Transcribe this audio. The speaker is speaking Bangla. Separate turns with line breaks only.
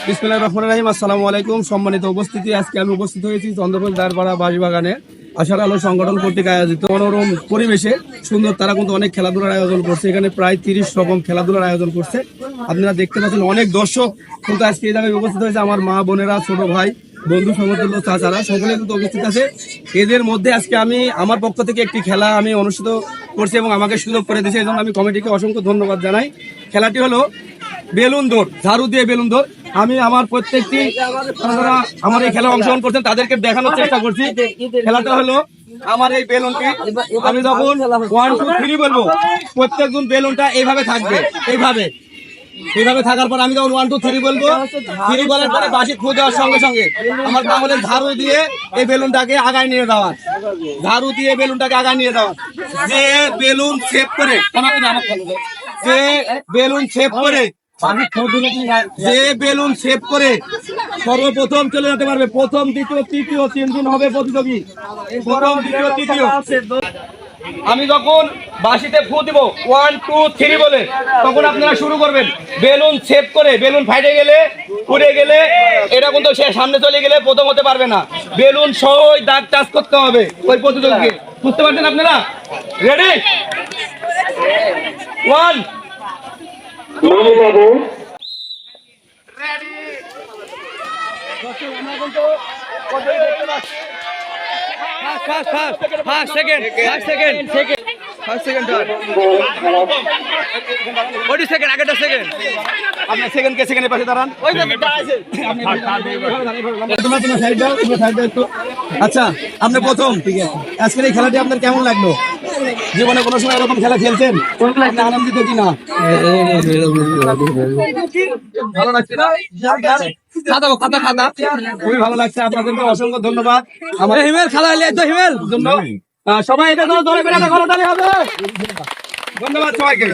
বিসমিল্লাহির রহমানির রহিম। আসসালামু আলাইকুম। সম্মানিত উপস্থিতি, আজকে আমি উপস্থিত হয়েছি চন্দ্রপুর দারপাড়া বাঁশবাগানে আশার আলো সংগঠন কর্তৃক আয়োজিত মনোরম পরিবেশে সুন্দর তারা কিন্তু অনেক খেলাধুলার আয়োজন করছে। এখানে প্রায় 30 রকম খেলাধুলার আয়োজন করছে। আপনারা দেখতে পাচ্ছেন অনেক দর্শক কিন্তু আজকে এই জায়গায় উপস্থিত হয়েছে। আমার মা বোনেরা, ছোট ভাই, বন্ধু সমতুল্য চাচারা সকলে কিন্তু উপস্থিত আছে। এদের মধ্যে আজকে আমি আমার পক্ষ থেকে একটি খেলা আমি অনুষ্ঠিত করছি এবং আমাকে সুযোগ করে দিয়েছে, এই জন্য আমি কমিটিকে অসংখ্য ধন্যবাদ জানাই। খেলাটি হলো বেলুন দৌড়, ঝাড়ু দিয়ে বেলুন দৌড়। আমি আমার প্রত্যেকটি যারা আমার এই খেলায় অংশগ্রহণ করছেন তাদেরকে দেখানোর চেষ্টা করছি। খেলাটা হলো আমার এই বেলুনটি আমি যখন 1 2 3 বলবো প্রত্যেকজন বেলুনটা এইভাবে থাকবে, এইভাবে থাকার পর আমি যখন 1 2 3 বলবো, 3 বলার পরে বাঁশি ফু দেওয়ার সঙ্গে সঙ্গে আমার বাংলাদেশ ঝাড়ু দিয়ে এই বেলুনটাকে আগায় নিয়ে যাওয়া, ঝাড়ু দিয়ে বেলুনটাকে আগায় নিয়ে যাওয়া। যে বেলুন সেভ করে যে বেলুন সেভ করে যে বেলুন সেভ করে সর্বপ্রথম চলে যেতে পারবে। প্রথম, দ্বিতীয়, তৃতীয় 3 দিন হবে প্রতিযোগী। প্রথম, দ্বিতীয়, তৃতীয়। আমি যখন বাঁশিতে ফু দিব 1 2 3 বলে তখন আপনারা শুরু করবেন। বেলুন সেভ করে বেলুন ফাইটে গেলে, উড়ে গেলে, এটা কিন্তু সে সামনে চলে গেলে প্রথম হতে পারবে না। বেলুন সহই দাগ টাচ করতে হবে ওই প্রতিযোগীকে। বুঝতে পারছেন আপনারা? রেডি? 1 আচ্ছা, আপনি প্রথম আজকের এই খেলাটি আপনার কেমন লাগলো? জীবনে কোনো সময় এরকম খেলা খেলছেন? আনন্দিত কিনা? ভালো লাগছে না? খুবই ভালো লাগছে। আপনাদেরকে অসংখ্য ধন্যবাদ। আমার হিমেল খেলা হলে তো হিমেল জন্য সবাই এটা ধরে ধরে বেড়াতে হবে। ধন্যবাদ সবাইকে।